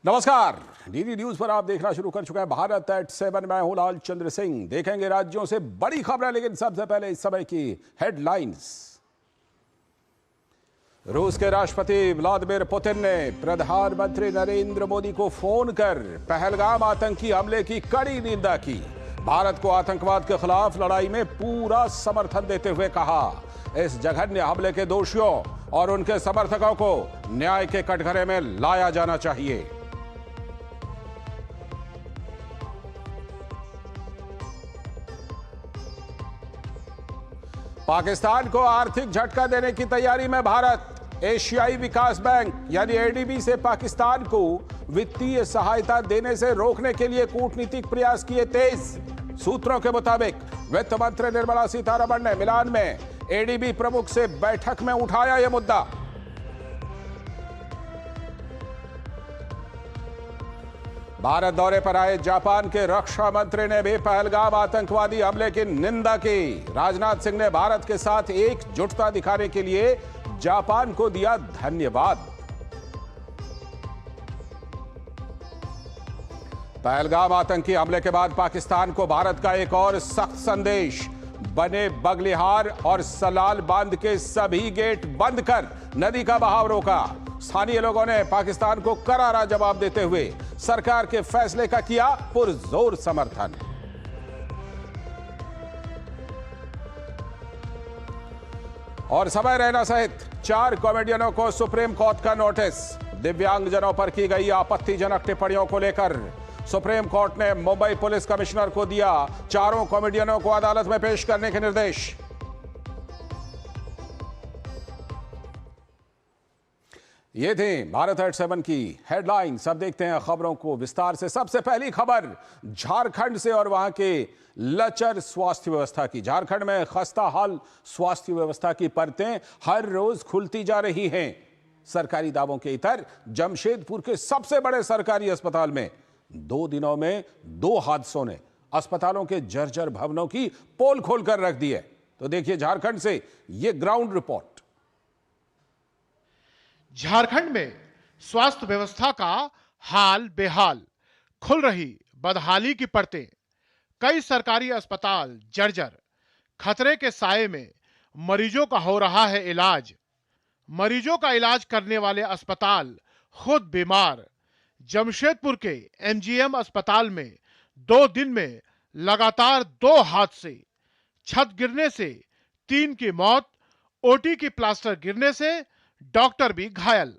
नमस्कार, DD news पर आप देखना शुरू कर चुके हैं भारत एट 7। मैं हूं लाल चंद्र सिंह। देखेंगे राज्यों से बड़ी खबरें, लेकिन सबसे पहले इस समय की हेडलाइंस। रूस के राष्ट्रपति व्लादिमीर पुतिन ने प्रधानमंत्री नरेंद्र मोदी को फोन कर पहलगाम आतंकी हमले की कड़ी निंदा की। भारत को आतंकवाद के खिलाफ लड़ाई में पूरा समर्थन देते हुए कहा, इस जघन्य हमले के दोषियों और उनके समर्थकों को न्याय के कटघरे में लाया जाना चाहिए। पाकिस्तान को आर्थिक झटका देने की तैयारी में भारत। एशियाई विकास बैंक यानी एडीबी से पाकिस्तान को वित्तीय सहायता देने से रोकने के लिए कूटनीतिक प्रयास किए तेज। सूत्रों के मुताबिक वित्त मंत्री निर्मला सीतारमण ने मिलान में एडीबी प्रमुख से बैठक में उठाया यह मुद्दा। भारत दौरे पर आए जापान के रक्षा मंत्री ने भी पहलगाम आतंकवादी हमले की निंदा की। राजनाथ सिंह ने भारत के साथ एकजुटता दिखाने के लिए जापान को दिया धन्यवाद। पहलगाम आतंकी हमले के बाद पाकिस्तान को भारत का एक और सख्त संदेश। बने बगलिहार और सलाल बांध के सभी गेट बंद कर नदी का बहाव रोका। स्थानीय लोगों ने पाकिस्तान को करारा जवाब देते हुए सरकार के फैसले का किया पुरजोर समर्थन। और समय रैना सहित 4 कॉमेडियनों को सुप्रीम कोर्ट का नोटिस। दिव्यांगजनों पर की गई आपत्तिजनक टिप्पणियों को लेकर सुप्रीम कोर्ट ने मुंबई पुलिस कमिश्नर को दिया 4 कॉमेडियनों को अदालत में पेश करने के निर्देश। ये थी भारत एट 7 की हेडलाइंस। अब देखते हैं खबरों को विस्तार से। सबसे पहली खबर झारखंड से और वहां के लचर स्वास्थ्य व्यवस्था की। झारखंड में खस्ता हाल स्वास्थ्य व्यवस्था की परतें हर रोज खुलती जा रही हैं। सरकारी दावों के इतर जमशेदपुर के सबसे बड़े सरकारी अस्पताल में 2 दिनों में 2 हादसों ने अस्पतालों के जर्जर भवनों की पोल खोलकर रख दी है। तो देखिए झारखंड से यह ग्राउंड रिपोर्ट। झारखंड में स्वास्थ्य व्यवस्था का हाल बेहाल, खुल रही बदहाली की परतें। कई सरकारी अस्पताल जर्जर, खतरे के साए में मरीजों का हो रहा है इलाज। मरीजों का इलाज करने वाले अस्पताल खुद बीमार। जमशेदपुर के एमजीएम अस्पताल में 2 दिन में लगातार 2 हादसे। छत गिरने से 3 की मौत, ओटी की प्लास्टर गिरने से डॉक्टर भी घायल।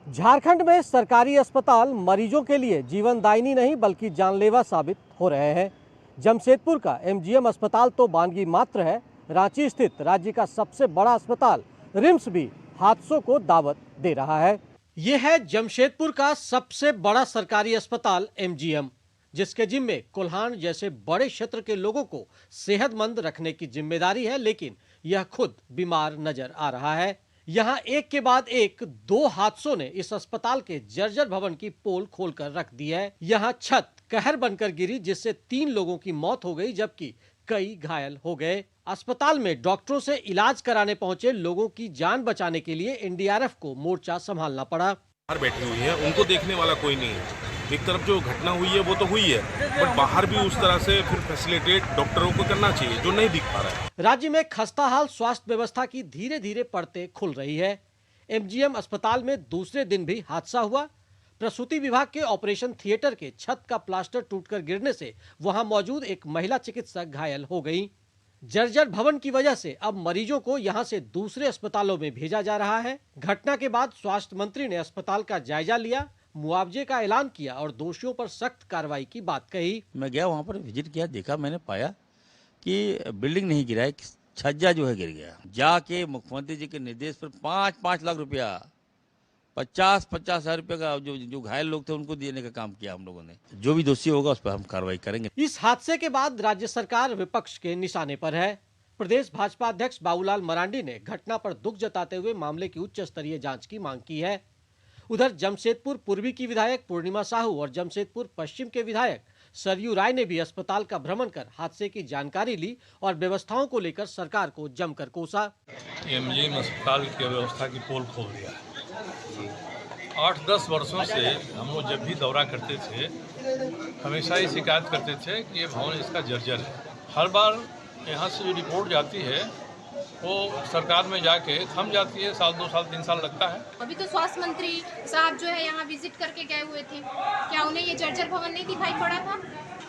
झारखंड में सरकारी अस्पताल मरीजों के लिए जीवनदायिनी नहीं बल्कि जानलेवा साबित हो रहे हैं। जमशेदपुर का एमजीएम अस्पताल तो बानगी मात्र है। रांची स्थित राज्य का सबसे बड़ा अस्पताल रिम्स भी हादसों को दावत दे रहा है। यह है जमशेदपुर का सबसे बड़ा सरकारी अस्पताल एमजीएम, जिसके जिम्मे कोल्हान जैसे बड़े क्षेत्र के लोगों को सेहतमंद रखने की जिम्मेदारी है, लेकिन यह खुद बीमार नजर आ रहा है। यहाँ एक के बाद एक 2 हादसों ने इस अस्पताल के जर्जर भवन की पोल खोलकर रख दी है। यहाँ छत कहर बनकर गिरी, जिससे 3 लोगों की मौत हो गई जबकि कई घायल हो गए। अस्पताल में डॉक्टरों से इलाज कराने पहुंचे लोगों की जान बचाने के लिए एनडीआरएफ को मोर्चा संभालना पड़ा। बाहर बैठी हुई है, उनको देखने वाला कोई नहीं है। एक तरफ जो घटना हुई है वो तो हुई है, बट बाहर भी उस तरह से फिर फैसिलिटेट डॉक्टरों को करना चाहिए, जो नहीं दिख पा रहा है। राज्य में खस्ताहाल स्वास्थ्य व्यवस्था की धीरे धीरे परतें खुल रही है। एमजीएम अस्पताल में दूसरे दिन भी हादसा हुआ। प्रसूति विभाग के ऑपरेशन थिएटर के छत का प्लास्टर टूटकर गिरने से वहां मौजूद एक महिला चिकित्सक घायल हो गई। जर्जर भवन की वजह से अब मरीजों को यहां से दूसरे अस्पतालों में भेजा जा रहा है। घटना के बाद स्वास्थ्य मंत्री ने अस्पताल का जायजा लिया, मुआवजे का ऐलान किया और दोषियों पर सख्त कार्रवाई की बात कही। मैं गया वहाँ पर विजिट किया, देखा, मैंने पाया कि बिल्डिंग नहीं गिरा है, छज्जा जो है गिर गया। जाके मुख्यमंत्री जी के निर्देश पर 5-5 लाख रुपया, 50-50 हजार रुपये का जो घायल लोग थे उनको देने का काम किया हम लोगों ने। जो भी दोषी होगा उस पर हम कार्रवाई करेंगे। इस हादसे के बाद राज्य सरकार विपक्ष के निशाने पर है। प्रदेश भाजपा अध्यक्ष बाबूलाल मरांडी ने घटना पर दुख जताते हुए मामले की उच्च स्तरीय जांच की मांग की है। उधर जमशेदपुर पूर्वी की विधायक पूर्णिमा साहू और जमशेदपुर पश्चिम के विधायक सरयू राय ने भी अस्पताल का भ्रमण कर हादसे की जानकारी ली और व्यवस्थाओं को लेकर सरकार को जमकर कोसा। एमजीएम अस्पताल की व्यवस्था की पोल खोल दिया है 8-10 वर्षों से हम लोग जब भी दौरा करते थे हमेशा ही शिकायत करते थे कि ये भवन इसका जर्जर है। हर बार यहाँ से जो रिपोर्ट जाती है वो सरकार में जाके थम जाती है, साल 2 साल 3 साल लगता है। अभी तो स्वास्थ्य मंत्री साहब जो है यहाँ विजिट करके गए हुए थे, क्या उन्हें ये जर्जर भवन नहीं दिखाई पड़ा था?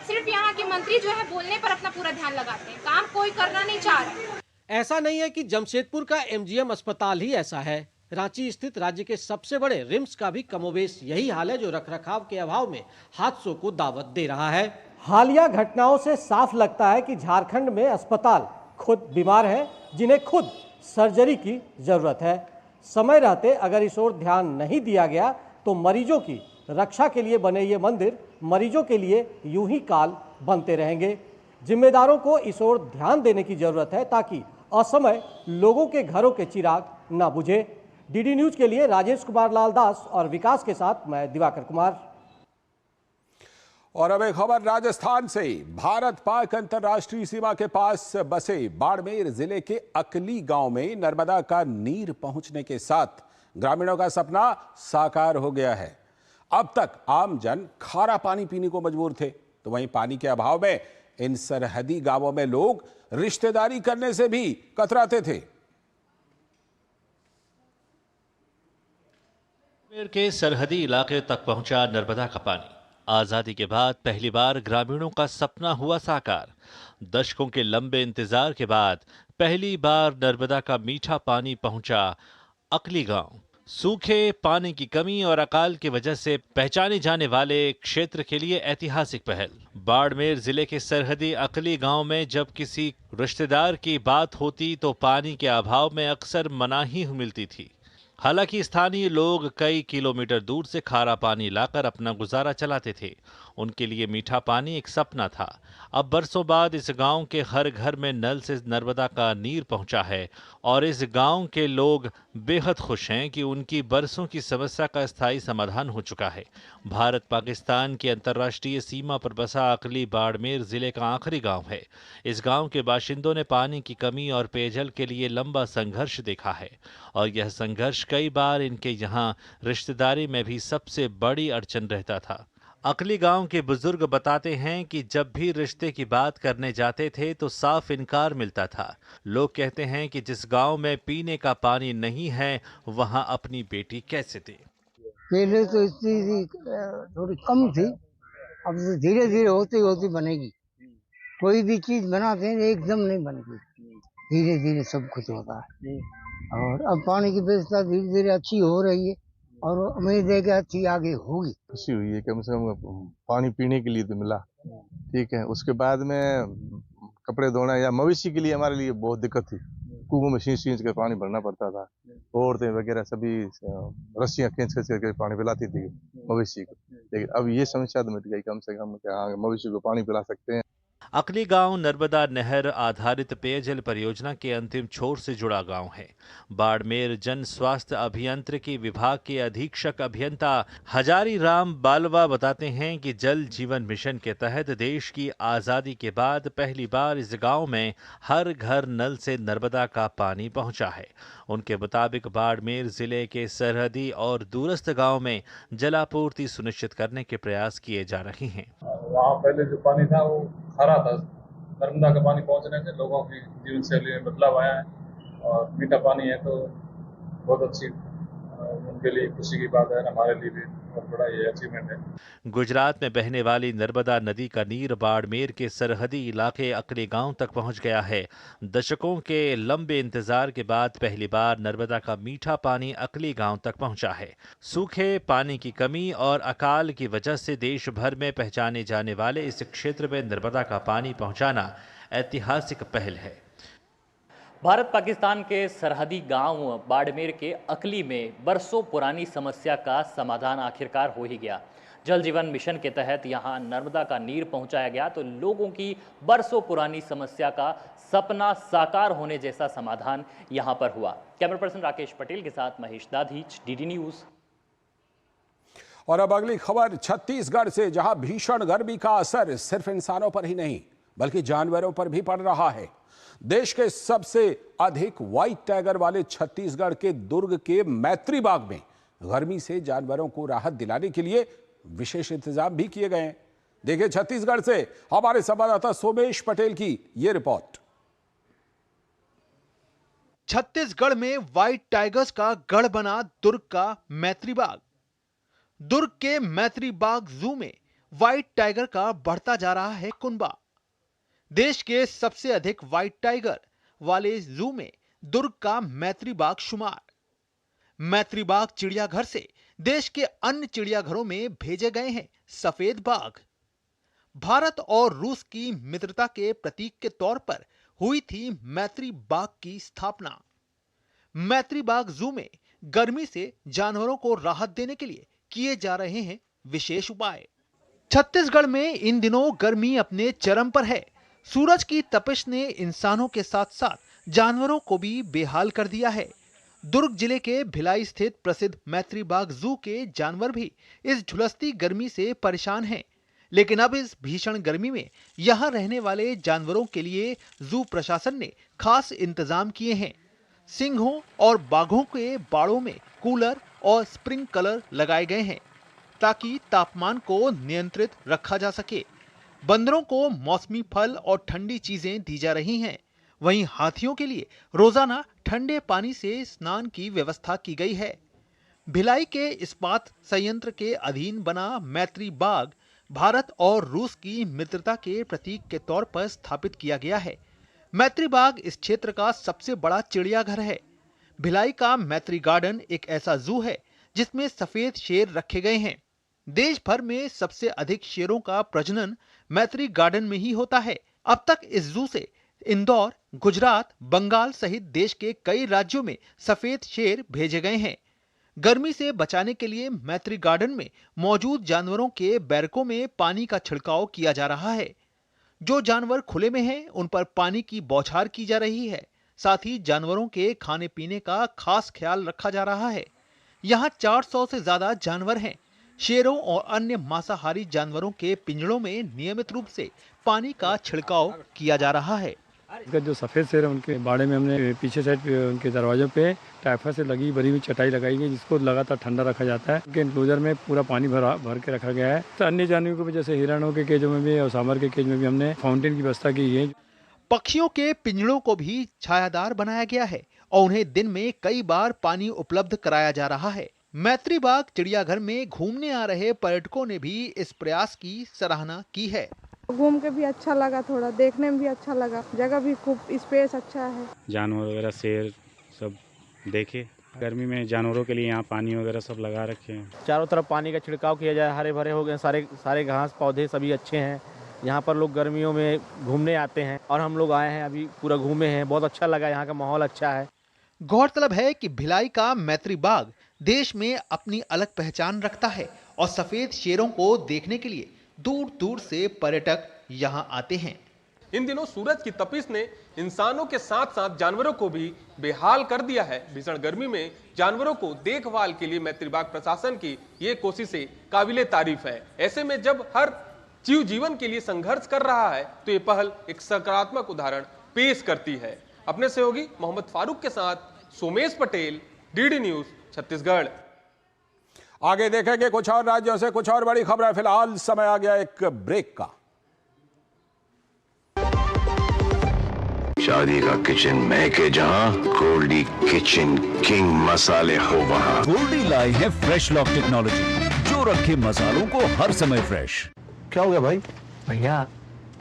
सिर्फ यहाँ के मंत्री जो है बोलने पर अपना पूरा ध्यान लगाते हैं, काम कोई करना नहीं चाह रहा। ऐसा नहीं है कि जमशेदपुर का एमजीएम अस्पताल ही ऐसा है। रांची स्थित राज्य के सबसे बड़े रिम्स का भी कमोबेश यही हाल है, जो रखरखाव के अभाव में हादसों को दावत दे रहा है। हालिया घटनाओं से साफ लगता है कि झारखंड में अस्पताल खुद बीमार है, जिन्हें खुद सर्जरी की जरूरत है। समय रहते अगर इस ओर ध्यान नहीं दिया गया तो मरीजों की रक्षा के लिए बने ये मंदिर मरीजों के लिए यूं ही काल बनते रहेंगे। जिम्मेदारों को इस ओर ध्यान देने की जरूरत है ताकि असमय लोगों के घरों के चिराग ना बुझे। डीडी न्यूज के लिए राजेश कुमार लाल दास और विकास के साथ मैं दिवाकर कुमार। और अब एक खबर राजस्थान से। भारत पाक अंतर्राष्ट्रीय सीमा के पास बसे बाड़मेर जिले के अकली गांव में नर्मदा का नीर पहुंचने के साथ ग्रामीणों का सपना साकार हो गया है। अब तक आमजन खारा पानी पीने को मजबूर थे, तो वहीं पानी के अभाव में इन सरहदी गांवों में लोग रिश्तेदारी करने से भी कतराते थे। बाड़मेर के सरहदी इलाके तक पहुंचा नर्मदा का पानी। आजादी के बाद पहली बार ग्रामीणों का सपना हुआ साकार। दशकों के लंबे इंतजार के बाद पहली बार नर्मदा का मीठा पानी पहुंचा अकली गांव। सूखे पानी की कमी और अकाल की वजह से पहचाने जाने वाले क्षेत्र के लिए ऐतिहासिक पहल। बाड़मेर जिले के सरहदी अकली गांव में जब किसी रिश्तेदार की बात होती तो पानी के अभाव में अक्सर मनाही मिलती थी। हालांकि स्थानीय लोग कई किलोमीटर दूर से खारा पानी लाकर अपना गुजारा चलाते थे। उनके लिए मीठा पानी एक सपना था। अब बरसों बाद इस गांव के हर घर में नल से नर्मदा का नीर पहुंचा है और इस गांव के लोग बेहद खुश हैं कि उनकी बरसों की समस्या का स्थायी समाधान हो चुका है। भारत पाकिस्तान की अंतर्राष्ट्रीय सीमा पर बसा अकली बाड़मेर जिले का आखिरी गांव है। इस गांव के बाशिंदों ने पानी की कमी और पेयजल के लिए लंबा संघर्ष देखा है और यह संघर्ष कई बार इनके यहाँ रिश्तेदारी में भी सबसे बड़ी अड़चन रहता था। अकली गांव के बुजुर्ग बताते हैं कि जब भी रिश्ते की बात करने जाते थे तो साफ इनकार मिलता था। लोग कहते हैं कि जिस गांव में पीने का पानी नहीं है वहां अपनी बेटी कैसे दे। पहले तो स्थिति थोड़ी कम थी, अब तो धीरे धीरे होती होती बनेगी। कोई भी चीज बनाते हैं एकदम नहीं बनती, धीरे धीरे सब कुछ होता है। और अब पानी की व्यवस्था धीरे धीरे अच्छी हो रही है और उम्मीद है कि अच्छी आगे होगी। खुशी हुई है, कम से कम पानी पीने के लिए तो मिला। ठीक है, उसके बाद में कपड़े धोना या मवेशी के लिए हमारे लिए बहुत दिक्कत थी। कुओं में खींच कर पानी भरना पड़ता था। औरतें वगैरह सभी रस्सियां खींच कर पानी पिलाती थी मवेशी को। लेकिन अब ये समस्या तो मिट गई, कम से कम मवेशी को पानी पिला सकते हैं। अकली गांव नर्मदा नहर आधारित पेयजल परियोजना के अंतिम छोर से जुड़ा गांव है। बाड़मेर जन स्वास्थ्य अभियांत्रिकी विभाग के अधीक्षक अभियंता हजारी राम बालवा बताते हैं कि जल जीवन मिशन के तहत देश की आजादी के बाद पहली बार इस गांव में हर घर नल से नर्मदा का पानी पहुंचा है। उनके मुताबिक बाड़मेर जिले के सरहदी और दूरस्थ गांव में जलापूर्ति सुनिश्चित करने के प्रयास किए जा रहे हैं। वहाँ पहले जो पानी था वो खारा था। नर्मदा का पानी पहुंचने से लोगों की जीवन शैली में बदलाव आया है और मीठा पानी है तो बहुत अच्छी उनके लिए खुशी की बात है, हमारे लिए भी बहुत बड़ा ये अचीवमेंट है। गुजरात में बहने वाली नर्मदा नदी का नीर बाड़मेर के सरहदी इलाके अकली गांव तक पहुंच गया है। दशकों के लंबे इंतजार के बाद पहली बार नर्मदा का मीठा पानी अकली गांव तक पहुंचा है। सूखे पानी की कमी और अकाल की वजह से देश भर में पहचाने जाने वाले इस क्षेत्र में नर्मदा का पानी पहुंचाना ऐतिहासिक पहल है। भारत पाकिस्तान के सरहदी गांव बाड़मेर के अकली में बरसों पुरानी समस्या का समाधान आखिरकार हो ही गया। जल जीवन मिशन के तहत यहां नर्मदा का नीर पहुंचाया गया तो लोगों की बरसों पुरानी समस्या का सपना साकार होने जैसा समाधान यहां पर हुआ। कैमरा पर्सन राकेश पटेल के साथ महेश दाधीच, डीडी न्यूज। और अब अगली खबर छत्तीसगढ़ से, जहां भीषण गर्मी का असर सिर्फ इंसानों पर ही नहीं बल्कि जानवरों पर भी पड़ रहा है। देश के सबसे अधिक व्हाइट टाइगर वाले छत्तीसगढ़ के दुर्ग के मैत्री बाग में गर्मी से जानवरों को राहत दिलाने के लिए विशेष इंतजाम भी किए गए हैं। देखिए छत्तीसगढ़ से हमारे संवाददाता सोमेश पटेल की ये रिपोर्ट। छत्तीसगढ़ में व्हाइट टाइगर्स का गढ़ बना दुर्ग का मैत्री बाग। दुर्ग के मैत्री बाग जू में व्हाइट टाइगर का बढ़ता जा रहा है कुनबा। देश के सबसे अधिक व्हाइट टाइगर वाले जू में दुर्ग का मैत्री बाग शुमार। मैत्री बाग चिड़ियाघर से देश के अन्य चिड़ियाघरों में भेजे गए हैं सफेद बाघ। भारत और रूस की मित्रता के प्रतीक के तौर पर हुई थी मैत्री बाग की स्थापना। मैत्री बाग जू में गर्मी से जानवरों को राहत देने के लिए किए जा रहे हैं विशेष उपाय। छत्तीसगढ़ में इन दिनों गर्मी अपने चरम पर है। सूरज की तपिश ने इंसानों के साथ साथ जानवरों को भी बेहाल कर दिया है। दुर्ग जिले के भिलाई स्थित प्रसिद्ध मैत्री बाग जू के जानवर भी इस झुलसती गर्मी से परेशान हैं। लेकिन अब इस भीषण गर्मी में यहां रहने वाले जानवरों के लिए जू प्रशासन ने खास इंतजाम किए हैं। सिंहों और बाघों के बाड़ों में कूलर और स्प्रिंकलर लगाए गए हैं ताकि तापमान को नियंत्रित रखा जा सके। बंदरों को मौसमी फल और ठंडी चीजें दी जा रही हैं। वहीं हाथियों के लिए रोजाना ठंडे पानी से स्नान की व्यवस्था की गई है। भिलाई के इस्पात संयंत्र के अधीन बना मैत्री बाग भारत और रूस की मित्रता के प्रतीक के तौर पर स्थापित किया गया है। मैत्री बाग इस क्षेत्र का सबसे बड़ा चिड़ियाघर है। भिलाई का मैत्री गार्डन एक ऐसा जू है जिसमें सफेद शेर रखे गए हैं। देश भर में सबसे अधिक शेरों का प्रजनन मैत्री गार्डन में ही होता है। अब तक इस जू से इंदौर, गुजरात, बंगाल सहित देश के कई राज्यों में सफेद शेर भेजे गए हैं। गर्मी से बचाने के लिए मैत्री गार्डन में मौजूद जानवरों के बैरकों में पानी का छिड़काव किया जा रहा है। जो जानवर खुले में हैं, उन पर पानी की बौछार की जा रही है। साथ ही जानवरों के खाने पीने का खास ख्याल रखा जा रहा है। यहाँ 400 से ज्यादा जानवर हैं। शेरों और अन्य मांसाहारी जानवरों के पिंजड़ों में नियमित रूप से पानी का छिड़काव किया जा रहा है। इसका जो सफ़ेद शेर है उनके बाड़े में हमने पीछे साइड पे उनके दरवाजों पे टाइफा से लगी भरी हुई चटाई लगाई गई जिसको लगातार ठंडा रखा जाता है। उनके इंक्लोजर में पूरा पानी भर के रखा गया है। तो अन्य जानवरों को भी जैसे हिरणों के केजों में भी और सांभर के केज में भी हमने फाउंटेन की व्यवस्था की है। पक्षियों के पिंजड़ों को भी छायादार बनाया गया है और उन्हें दिन में कई बार पानी उपलब्ध कराया जा रहा है। मैत्री बाग चिड़ियाघर में घूमने आ रहे पर्यटकों ने भी इस प्रयास की सराहना की है। घूम के भी अच्छा लगा, थोड़ा देखने में भी अच्छा लगा, जगह भी खूब स्पेस अच्छा है। जानवर वगैरह शेर सब देखे। गर्मी में जानवरों के लिए यहाँ पानी वगैरह सब लगा रखे हैं। चारों तरफ पानी का छिड़काव किया जाए, हरे भरे हो गए सारे घास पौधे सभी अच्छे हैं। यहाँ पर लोग गर्मियों में घूमने आते हैं और हम लोग आए हैं, अभी पूरा घूमे हैं, बहुत अच्छा लगा, यहाँ का माहौल अच्छा है। गौरतलब है कि भिलाई का मैत्री बाग देश में अपनी अलग पहचान रखता है और सफेद शेरों को देखने के लिए दूर दूर से पर्यटक यहाँ आते हैं। इन दिनों सूरज की तपिश ने इंसानों के साथ साथ जानवरों को भी बेहाल कर दिया है। भीषण गर्मी में जानवरों को देखभाल के लिए मैत्री बाग प्रशासन की ये कोशिशें काबिले तारीफ है। ऐसे में जब हर जीव जीवन के लिए संघर्ष कर रहा है तो ये पहल एक सकारात्मक उदाहरण पेश करती है। अपने सहयोगी मोहम्मद फारूक के साथ सोमेश पटेल, डीडी न्यूज, छत्तीसगढ़। आगे देखेंगे कुछ और राज्यों से कुछ और बड़ी खबरें। फिलहाल समय आ गया एक ब्रेक का। शादी का किचन महके जहां, गोल्डी किचन किंग मसाले हो वहां। गोल्डी लाई है फ्रेश लॉक टेक्नोलॉजी जो रखे मसालों को हर समय फ्रेश। क्या हो गया भाई? भैया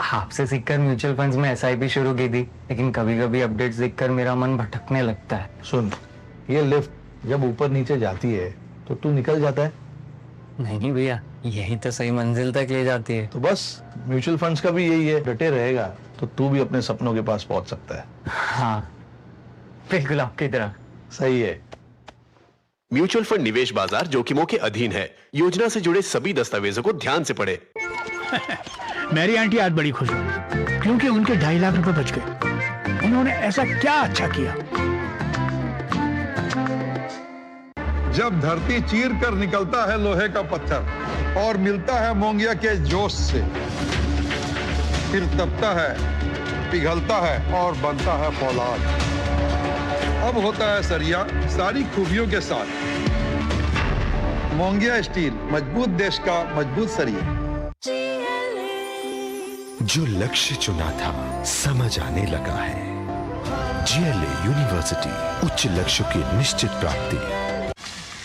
आपसे सीखकर म्यूचुअल फंड्स में SIP शुरू की थी, लेकिन कभी कभी अपडेट्स देखकर मेरा मन भटकने लगता है। सुन, ये लिफ्ट जब ऊपर नीचे जाती है तो तू निकल जाता है। नहीं भैया, यही तो सही मंजिल तक ले जाती है। तो बस म्यूचुअल फंड्स का भी यही है, डटे रहेगा तो तू भी अपने सपनों के पास पहुंच सकता है। हाँ, बिल्कुल आपकी तरह। सही है। म्यूचुअल फंड निवेश बाजार जोखिमों के अधीन है। योजना से जुड़े सभी दस्तावेजों को ध्यान से पढ़ें। मेरी आंटी आज बड़ी खुश हुई क्योंकि उनके 2.5 लाख रुपए बच गए। उन्होंने ऐसा क्या अच्छा किया? जब धरती चीर कर निकलता है लोहे का पत्थर और मिलता है मोंगिया के जोश से, फिर तपता है, पिघलता है और बनता है फौलाद। अब होता है सरिया सारी खूबियों के साथ, मोंगिया स्टील, मजबूत देश का मजबूत सरिया। जो लक्ष्य चुना था समझ आने लगा है। GLA यूनिवर्सिटी, उच्च लक्ष्य की निश्चित प्राप्ति।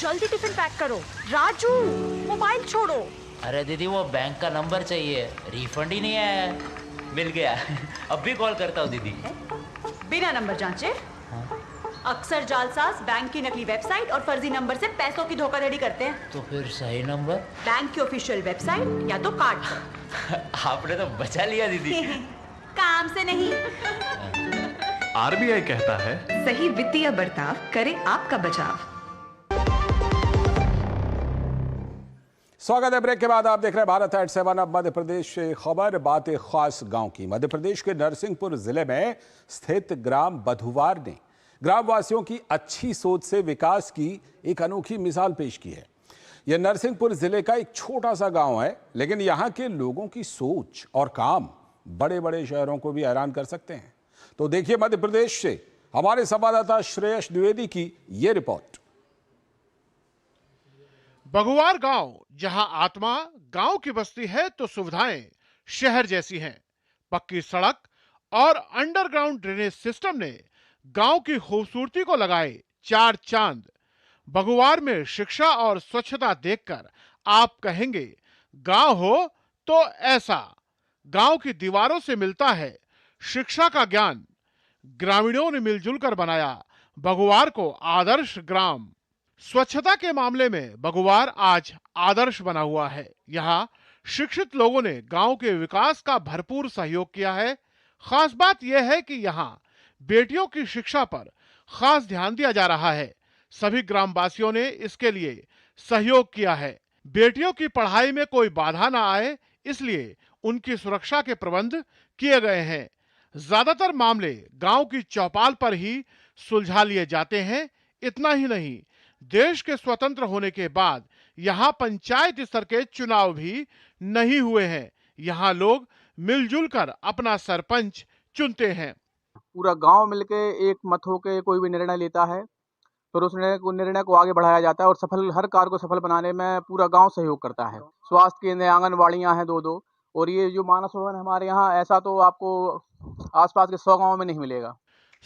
जल्दी टिफिन पैक करो। राजू, मोबाइल छोड़ो। अरे दीदी वो बैंक का नंबर चाहिए, रिफंड ही नहीं आया है। मिल गया, अब भी कॉल करता हूँ दीदी। बिना नंबर जांचे? अक्सर जालसाज बैंक की नकली वेबसाइट और फर्जी नंबर से पैसों की धोखाधड़ी करते हैं। तो फिर सही नंबर? बैंक की ऑफिशियल वेबसाइट या तो कार्ड पर। आपने तो बचा लिया दीदी। काम से नहीं। RBI कहता है, सही वित्तीय बर्ताव करे आपका बचाव। स्वागत है। ब्रेक के बाद आप देख रहे हैं भारत एट 7। अब मध्य प्रदेश से खबर, बात एक खास गांव की। मध्य प्रदेश के नरसिंहपुर जिले में स्थित ग्राम बधुवार ने ग्रामवासियों की अच्छी सोच से विकास की एक अनोखी मिसाल पेश की है। यह नरसिंहपुर जिले का एक छोटा सा गांव है, लेकिन यहां के लोगों की सोच और काम बड़े बड़े शहरों को भी हैरान कर सकते हैं। तो देखिए मध्य प्रदेश से हमारे संवाददाता श्रेयस द्विवेदी की यह रिपोर्ट। बघुवार गांव, जहां आत्मा गांव की बस्ती है तो सुविधाएं शहर जैसी हैं। पक्की सड़क और अंडरग्राउंड ड्रेनेज सिस्टम ने गांव की खूबसूरती को लगाए 4 चांद। बघुवार में शिक्षा और स्वच्छता देखकर आप कहेंगे गांव हो तो ऐसा। गांव की दीवारों से मिलता है शिक्षा का ज्ञान। ग्रामीणों ने मिलजुल कर बनाया बघुवार को आदर्श ग्राम। स्वच्छता के मामले में बघुवार आज आदर्श बना हुआ है। यहाँ शिक्षित लोगों ने गांव के विकास का भरपूर सहयोग किया है। खास बात यह है कि यहाँ बेटियों की शिक्षा पर खास ध्यान दिया जा रहा है। सभी ग्रामवासियों ने इसके लिए सहयोग किया है। बेटियों की पढ़ाई में कोई बाधा ना आए, इसलिए उनकी सुरक्षा के प्रबंध किए गए हैं। ज्यादातर मामले गांव की चौपाल पर ही सुलझा लिए जाते हैं। इतना ही नहीं, देश के स्वतंत्र होने के बाद यहाँ पंचायत स्तर के चुनाव भी नहीं हुए हैं। यहाँ लोग मिलजुल कर अपना सरपंच चुनते हैं। पूरा गांव मिलके एक मत होके कोई भी निर्णय लेता है, फिर उस निर्णय को आगे बढ़ाया जाता है और हर कार्य को सफल बनाने में पूरा गांव सहयोग करता है। स्वास्थ्य केंद्र, आंगनबाड़ियां हैं 2-2, और ये जो मानस भवन हमारे यहाँ, ऐसा तो आपको आसपास के 100 गाँव में नहीं मिलेगा।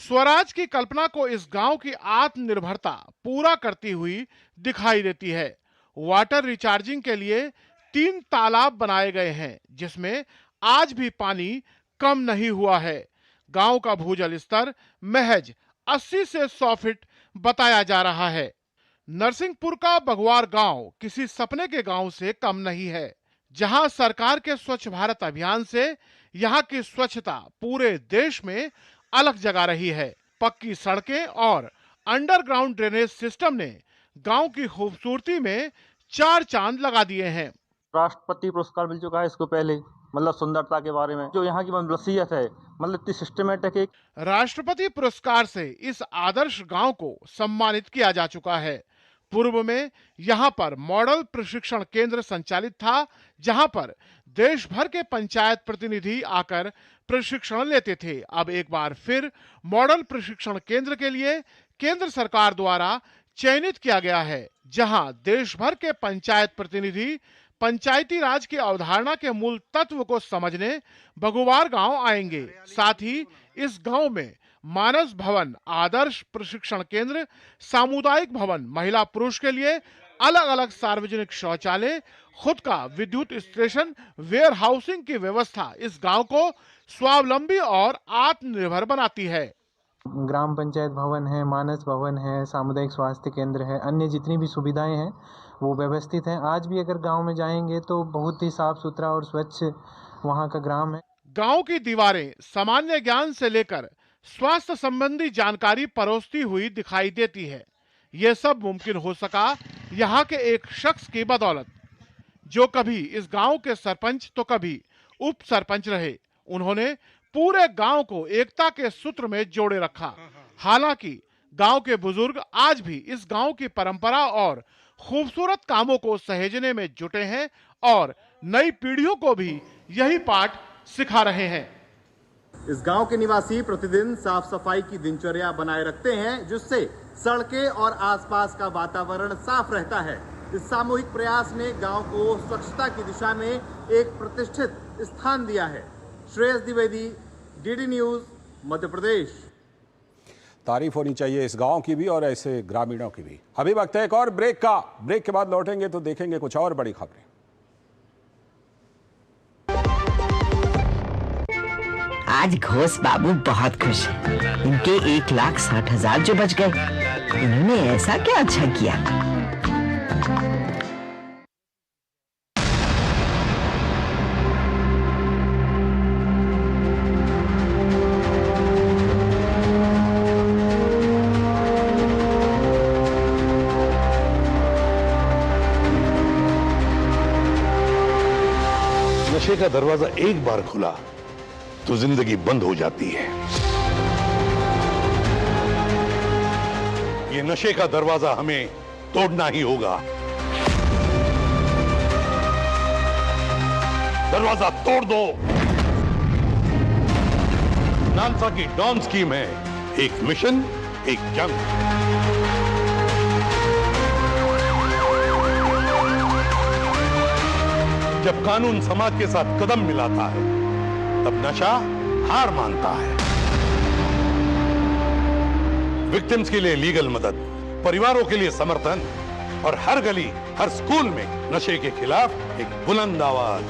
स्वराज की कल्पना को इस गांव की आत्मनिर्भरता पूरा करती हुई दिखाई देती है। वाटर रिचार्जिंग के लिए 3 तालाब बनाए गए हैं, जिसमें आज भी पानी कम नहीं हुआ है। गांव का भूजल स्तर महज 80 से 100 फीट बताया जा रहा है। नरसिंहपुर का बघुवार गांव किसी सपने के गांव से कम नहीं है। जहां सरकार के स्वच्छ भारत अभियान से यहां की स्वच्छता पूरे देश में अलग जगह रही है। पक्की सड़कें और अंडरग्राउंड ड्रेनेज सिस्टम ने गांव की खूबसूरती में 4 चांद लगा दिए हैं। राष्ट्रपति पुरस्कार मिल चुका है इसको पहले, मतलब सुंदरता के बारे में जो यहाँ की वसीयत है, मतलब इतनी सिस्टमेटिक। राष्ट्रपति पुरस्कार से इस आदर्श गांव को सम्मानित किया जा चुका है। पूर्व में यहाँ पर मॉडल प्रशिक्षण केंद्र संचालित था, जहाँ पर देश भर के पंचायत प्रतिनिधि आकर प्रशिक्षण लेते थे। अब एक बार फिर मॉडल प्रशिक्षण केंद्र के लिए केंद्र सरकार द्वारा चयनित किया गया है, जहां देश भर के पंचायत प्रतिनिधि पंचायती राज की अवधारणा के मूल तत्व को समझने बघुवार गांव आएंगे। साथ ही इस गांव में मानस भवन, आदर्श प्रशिक्षण केंद्र, सामुदायिक भवन, महिला पुरुष के लिए अलग अलग सार्वजनिक शौचालय, खुद का विद्युत स्टेशन, वेयर हाउसिंग की व्यवस्था इस गांव को स्वावलंबी और आत्मनिर्भर बनाती है। ग्राम पंचायत भवन है, मानस भवन है, सामुदायिक स्वास्थ्य केंद्र है, अन्य जितनी भी सुविधाएं हैं वो व्यवस्थित हैं। आज भी अगर गांव में जाएंगे तो बहुत ही साफ सुथरा और स्वच्छ वहां का ग्राम है। गांव की दीवारें सामान्य ज्ञान से लेकर स्वास्थ्य संबंधी जानकारी परोसती हुई दिखाई देती है। ये सब मुमकिन हो सका यहाँ के एक शख्स की बदौलत, जो कभी इस गांव के सरपंच तो कभी उप सरपंच रहे। उन्होंने पूरे गांव को एकता के सूत्र में जोड़े रखा। हालांकि गांव के बुजुर्ग आज भी इस गांव की परंपरा और खूबसूरत कामों को सहेजने में जुटे हैं और नई पीढ़ियों को भी यही पाठ सिखा रहे हैं। इस गांव के निवासी प्रतिदिन साफ सफाई की दिनचर्या बनाए रखते हैं, जिससे सड़कें और आसपास का वातावरण साफ रहता है। इस सामूहिक प्रयास ने गांव को स्वच्छता की दिशा में एक प्रतिष्ठित स्थान दिया है। Shreyas Dwivedi, DD news, Madhya Pradesh. तारीफ होनी चाहिए इस गांव की भी और ऐसे ग्रामीणों की भी। अभी वक्त है एक और ब्रेक का। ब्रेक के बाद लौटेंगे तो देखेंगे कुछ और बड़ी खबरें। आज घोष बाबू बहुत खुश हैं। इनके 1,60,000 जो बच गए, इन्होंने ऐसा क्या अच्छा किया। नशे का दरवाजा एक बार खुला तो जिंदगी बंद हो जाती है। ये नशे का दरवाजा हमें तोड़ना ही होगा। दरवाजा तोड़ दो। नालसा की डॉन स्कीम है, एक मिशन, एक जंग। जब कानून समाज के साथ कदम मिलाता है, तब नशा हार मानता है। विक्टिम्स के लिए लीगल मदद, परिवारों के लिए समर्थन और हर गली, हर स्कूल में नशे के खिलाफ एक बुलंद आवाज।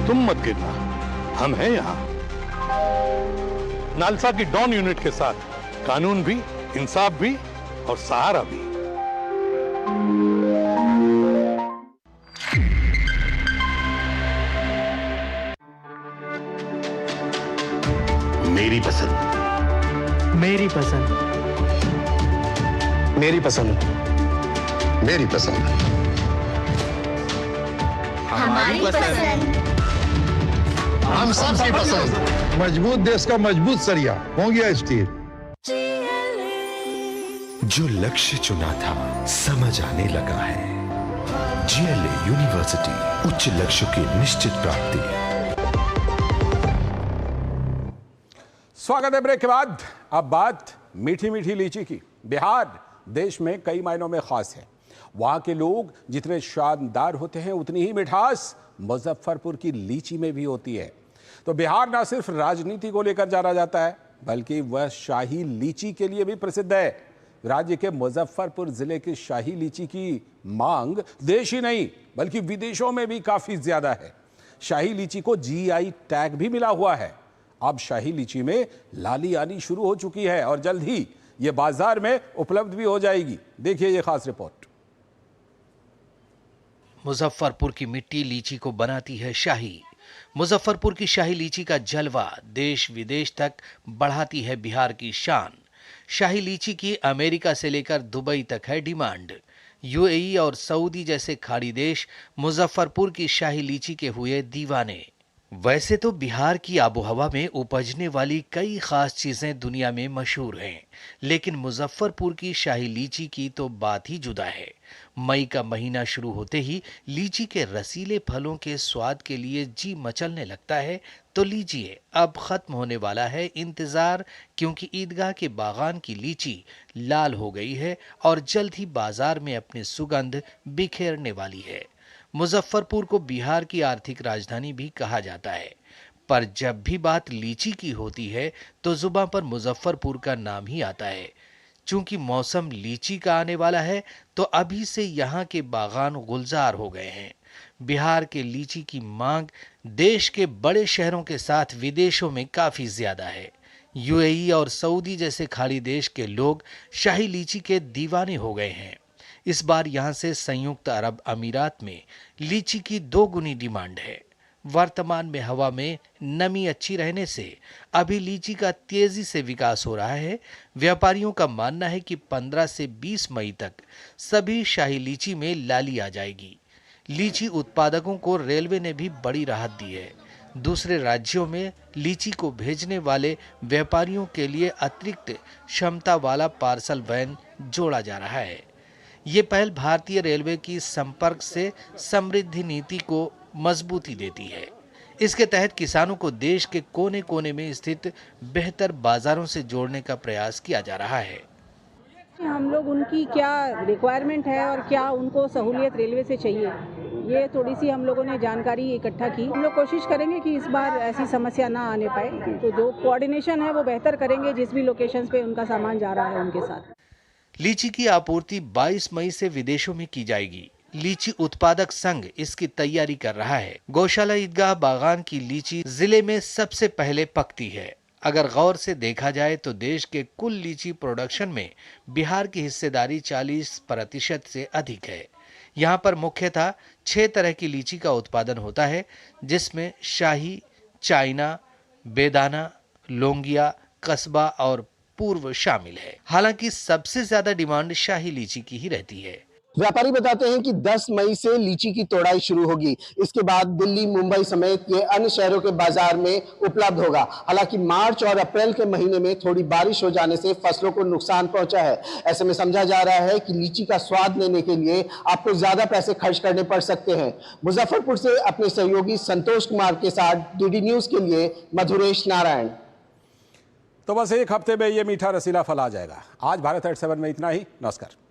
तुम मत गिरना, हम हैं यहां। नालसा की डॉन यूनिट के साथ कानून भी, इंसाफ भी और सहारा भी। मेरी पसंद, मेरी पसंद, मेरी पसंद, मेरी पसंद, हमारी पसंद, हम सबकी पसंद। मजबूत देश का मजबूत सरिया हो गया स्टील। जो लक्ष्य चुना था समझ आने लगा है। जीएलए यूनिवर्सिटी, उच्च लक्ष्य की निश्चित प्राप्ति। स्वागत है ब्रेक के बाद। अब बात मीठी मीठी लीची की। बिहार देश में कई मायनों में खास है। वहां के लोग जितने शानदार होते हैं, उतनी ही मिठास मुजफ्फरपुर की लीची में भी होती है। तो बिहार ना सिर्फ राजनीति को लेकर जाना जाता है, बल्कि वह शाही लीची के लिए भी प्रसिद्ध है। राज्य के मुजफ्फरपुर जिले की शाही लीची की मांग देश ही नहीं बल्कि विदेशों में भी काफी ज्यादा है। शाही लीची को जीआई टैग भी मिला हुआ है। अब शाही लीची में लाली आनी शुरू हो चुकी है और जल्द ही ये बाजार में उपलब्ध भी हो जाएगी। देखिए ये खास रिपोर्ट। मुजफ्फरपुर की मिट्टी लीची को बनाती है शाही। मुजफ्फरपुर की शाही लीची का जलवा देश विदेश तक बढ़ाती है बिहार की शान। शाही लीची की अमेरिका से लेकर दुबई तक है डिमांड। यूएई और सऊदी जैसे खाड़ी देश मुजफ्फरपुर की शाही लीची के हुए दीवाने। वैसे तो बिहार की आबोहवा में उपजने वाली कई खास चीजें दुनिया में मशहूर हैं, लेकिन मुजफ्फरपुर की शाही लीची की तो बात ही जुदा है। मई का महीना शुरू होते ही लीची के रसीले फलों के स्वाद के लिए जी मचलने लगता है। तो लीजिए, अब खत्म होने वाला है इंतजार, क्योंकि ईदगाह के बागान की लीची लाल हो गई है और जल्द ही बाजार में अपनी सुगंध बिखेरने वाली है। मुजफ्फरपुर को बिहार की आर्थिक राजधानी भी कहा जाता है, पर जब भी बात लीची की होती है तो जुबान पर मुजफ्फरपुर का नाम ही आता है। चूंकि मौसम लीची का आने वाला है, तो अभी से यहाँ के बागान गुलजार हो गए हैं। बिहार के लीची की मांग देश के बड़े शहरों के साथ विदेशों में काफी ज्यादा है। यूएई और सऊदी जैसे खाड़ी देश के लोग शाही लीची के दीवाने हो गए हैं। इस बार यहां से संयुक्त अरब अमीरात में लीची की 2 गुनी डिमांड है। वर्तमान में हवा में नमी अच्छी रहने से अभी लीची का तेजी से विकास हो रहा है। व्यापारियों का मानना है कि 15 से 20 मई तक सभी शाही लीची में लाली आ जाएगी। लीची उत्पादकों को रेलवे ने भी बड़ी राहत दी है। दूसरे राज्यों में लीची को भेजने वाले व्यापारियों के लिए अतिरिक्त क्षमता वाला पार्सल वैन जोड़ा जा रहा है। ये पहल भारतीय रेलवे की संपर्क से समृद्धि नीति को मजबूती देती है। इसके तहत किसानों को देश के कोने कोने में स्थित बेहतर बाजारों से जोड़ने का प्रयास किया जा रहा है। हम लोग उनकी क्या रिक्वायरमेंट है और क्या उनको सहूलियत रेलवे से चाहिए, ये थोड़ी सी हम लोगों ने जानकारी इकट्ठा की। हम लोग कोशिश करेंगे कि इस बार ऐसी समस्या ना आने पाए, तो जो कोऑर्डिनेशन है वो बेहतर करेंगे जिस भी लोकेशंस पे उनका सामान जा रहा है उनके साथ। लीची की आपूर्ति 22 मई से विदेशों में की जाएगी। लीची उत्पादक संघ इसकी तैयारी कर रहा है। गौशाला ईदगाह बागान की लीची जिले में सबसे पहले पकती है। अगर गौर से देखा जाए तो देश के कुल लीची प्रोडक्शन में बिहार की हिस्सेदारी 40% से अधिक है। यहाँ पर मुख्यतः 6 तरह की लीची का उत्पादन होता है, जिसमें शाही, चाइना, बेदाना, लोंगिया, कस्बा और पूर्व शामिल है। हालांकि सबसे ज्यादा डिमांड शाही लीची की ही रहती है। व्यापारी बताते हैं कि 10 मई से लीची की तोड़ाई शुरू होगी। इसके बाद दिल्ली, मुंबई समेत के अन्य शहरों के बाजार में उपलब्ध होगा। हालांकि मार्च और अप्रैल के महीने में थोड़ी बारिश हो जाने से फसलों को नुकसान पहुंचा है। ऐसे में समझा जा रहा है कि लीची का स्वाद लेने के लिए आपको ज्यादा पैसे खर्च करने पड़ सकते हैं। मुजफ्फरपुर से अपने सहयोगी संतोष कुमार के साथ डीडी न्यूज के लिए मधुरेश नारायण। तो बस एक हफ्ते में ये मीठा रसीला फल आ जाएगा। आज भारत एट 7 में इतना ही। नमस्कार।